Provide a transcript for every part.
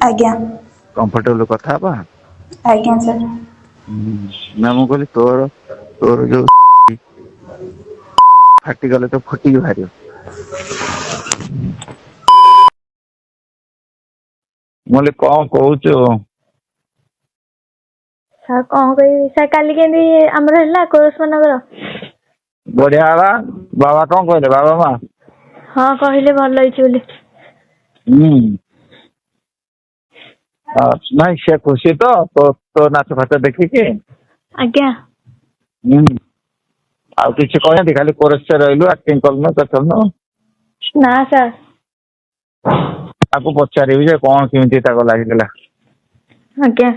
ଆଜ୍ଞା କମ୍ଫର୍ଟେବଲ କଥା ହବା। ଆଜ୍ଞା ସାର୍। ନା ମୁଁ କହିଲି ତୋର ତୋର ଯୋଉ ଫାଟିଗଲେ ତ ଫୁଟିକି ବାହାରିବ। ମୁଁ କହିଲି କଣ କହୁଛୁ? ସାର୍ କଣ କହିବି ସାର୍ କାଲି କେମିତି ଆମର ହେଲା କୋରସ ମାନଙ୍କର। ବଢିଆ ହେଲା। ବାବା କଣ କହିଲେ ବାବା ମା? ହଁ କହିଲେ ଭଲ ହେଇଛି ବୋଲି। ହୁଁ। ନାଇଁ ସେ ଖୁସି ତ ତୋ ନାଚ ଫାଚ ଦେଖିକି। ଆଜ୍ଞା। ହୁଁ ଆଉ କିଛି କହିନାହାନ୍ତି ଖାଲି କୋରସରେ ରହିଲୁ ଆକ୍ଟିଂ କଲୁନୁ କରିଲୁନୁ। ନା ସାର୍। ତାକୁ ପଚାରିବି ଯେ କଣ କେମିତି ତାକୁ ଲାଗିଥିଲା। ଆଜ୍ଞା।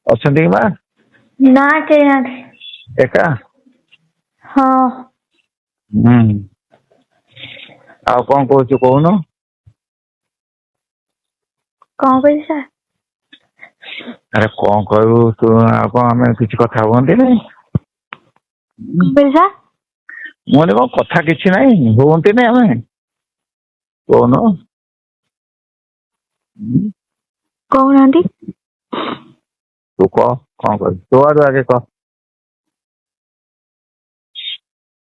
ଅଛନ୍ତି କି ମା? ନା କେହି ନାହାନ୍ତି। ଏକା? ହଁ। ହୁଁ ଆଉ କଣ କହୁଛୁ କହୁନୁ? କଣ କହିବି ସାର୍? ଆରେ କଣ କହିବୁ ତୁ ଆଉ କଣ ଆମେ କିଛି କଥା ହୁଅନ୍ତିନି? କଣ କହିଲି ସାର୍? ମୁଁ କହିଲି କଣ କଥା କିଛି ନାହିଁ ହୁଅନ୍ତିନି ଆମେ କହୁନୁ? କହୁନାହାନ୍ତି? ତୁ କହ କଣ କହିବୁ ତୋ ଆଡୁ ଆଗେ କହ।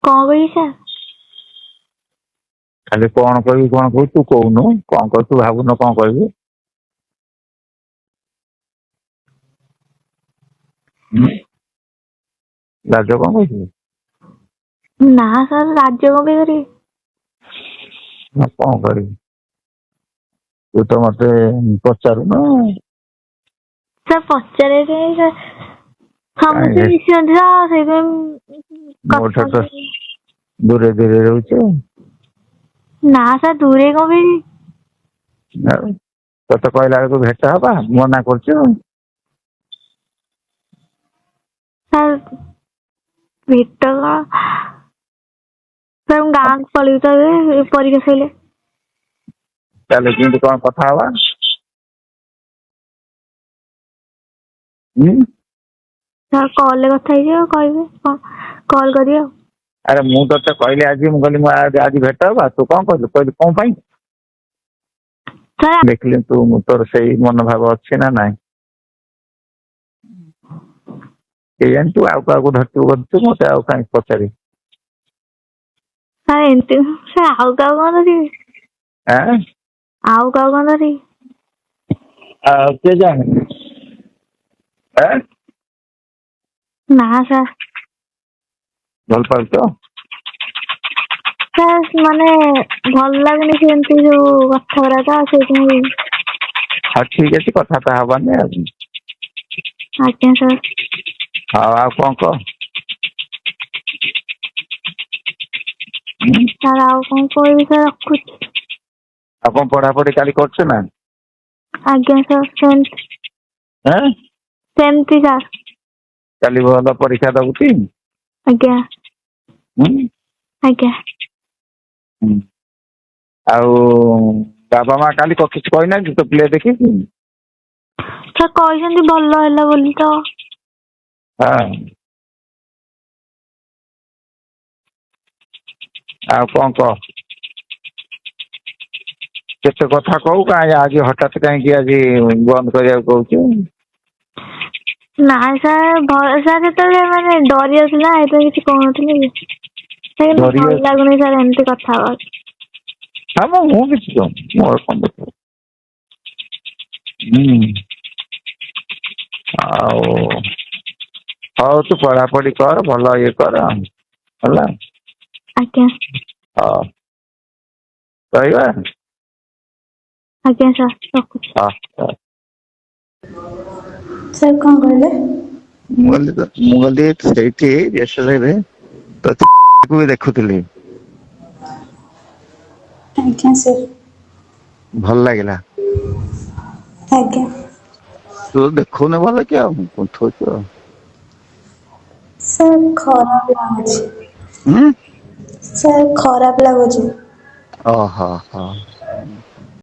କଣ କହିବି ସାର୍? ଖାଲି କଣ କହିବି କଣ କହୁଛୁ ତୁ କହୁନୁ କଣ କହିବୁ ତୁ ଭାବୁନୁ କଣ କହିବୁ? ଲାଜ କଣ କରୁଛୁ? ନା ସାର୍ ଲାଜ କଣ ପାଇଁ କରିବି? ନା କଣ କରିବି? ତୁ ତ ମତେ ପଚାରୁନୁ। ସାର୍ ପଚାରିବା ପାଇଁ ସାର୍ ସମସ୍ତେ କାହିଁକି ମିଶନ୍ତି ତ ସେଇଥିପାଇଁ ମୋ କଥା ଠାରୁ ତ ଦୂରେ ଦୂରେ ରହୁଛୁ। ନା ସାର୍ ଦୂରେ କଣ ପାଇଁ ଯିବି? ଆଉ ତତେ କହିଲା ବେଳକୁ ଭେଟ ହବା ମନା କରୁଛୁ। ସାର୍ ଭେଟ କଣ ସାର୍ ମୁଁ ଗାଁକୁ ପଳେଇବି ତ ଏବେ ପରୀକ୍ଷା ସଇଲେ। ତାହେଲେ କେମିତି କଣ କଥା ହବା? ସାର୍ କଲରେ କଥା ହେଇଯିବା କହିବେ କଣ କଲ୍ କରିବେ ଆଉ। ଆରେ ମୁଁ ତତେ କହିଲି ଆଜି ମୁଁ କହିଲି ମୁଁ ଆଜି ଭେଟ ହବା ତୁ କଣ କହିଲୁ କହିଲୁ କଣ ପାଇଁ? ସାର୍ ଦେଖିଲି ତୁ ତୋର ସେଇ ମନୋଭାବ ଅଛି ନା ନାଇଁ? କେଜାଣି ତୁ ଆଉ କାହାକୁ ଧରିଥିବୁ ବୋଧେ ମତେ ଆଉ କାହିଁକି ପଚାରିବୁ? ସାର୍ ଏମିତି ସାର୍ ଆଉ କାହାକୁ କଣ ଧରିବି? ଆଁ? ଆଉ କାହାକୁ କଣ ଧରିବି? ଆଉ କେଜାଣି ଆଁ? ନା ସାର୍। ଭଲ ପାଉଛୁ? ସାର୍ ମାନେ ଭଲ ଲାଗୁନି ସେମିତି ଯୋଉ କଥାଗୁରା ତ ସେଇଥିପାଇଁ। ହଉ ଠିକ ଅଛି କଥାବାର୍ତ୍ତା ହବାନି ଆଉ। ଆଜ୍ଞା ସାର୍। ହଉ ଆଉ କଣ କହ? ସାର୍ ଆଉ କଣ କହିବି ସାର୍ ରଖୁଛି। ଆଉ କଣ ପଢାପଢି କାଲି କରୁଛୁ ନା? ଆଜ୍ଞା ସାର୍ ସେମିତି ଆଁ? ସେମିତି ସାର୍। କାଲି ଭଲ ପରୀକ୍ଷା ଦବୁ ଟି? ଆଜ୍ଞା। ହୁଁ? ଆଜ୍ଞା। ହୁଁ ଆଉ ବାବା ମା କାଲି କିଛି କହିନାହାନ୍ତି ତୋ ପ୍ଲେ ଦେଖିକି? ସାର୍ କହିଛନ୍ତି ଭଲ ହେଲା ବୋଲି ତ। ହଁ। ଆଉ କଣ କହ? କେତେ କଥା କହୁ କାହିଁ ଆଜି ହଠାତ୍ କାହିଁକି ଆଜି ବନ୍ଦ କରିବାକୁ କହୁଛୁ? ନାଇଁ ସାର୍ ସାର୍ ଯେତେବେଳେ ମାନେ ଡରି ଯାଉଥିଲା ସେଥିପାଇଁ କିଛି କହୁନଥିଲି କି? ସେ କିନ୍ତୁ ଡରି ଭଲ ଲାଗୁନି ସାର୍ ଏମିତି କଥା ହବାକୁ। ହଁ ମ ମୁଁ କିଛି କହୁନି ମୋର କଣ ଦରକାର। ହୁଁ ଆଉ ହଉ ତୁ ପଢାପଢି କର ଭଲ ଇଏ କର ହେଲା। ଆଜ୍ଞା। ହଉ ରହିବା? ଆଜ୍ଞା ସାର୍ ରଖୁଛି। ହଁ ହଁ। ସାର୍ କଣ କହିଲେ? ମୁଁ କହିଲି ସେଇଠି ଏସେଲେରେ କୁ ବି ଦେଖୁଥିଲି। ଆଜ୍ଞା ସାର୍। ଭଲ ଲାଗିଲା। ଆଜ୍ଞା। ତୁ ଦେଖଉନ ଭଲ କି ଆଉ କୁନ୍ଥଉଛୁ ଆଉ। ସାର୍ ଖରାପ ଲାଗୁଛି। ହୁଁ? ସାର୍ ଖରାପ ଲାଗୁଛି। ଓହୋ ହୋ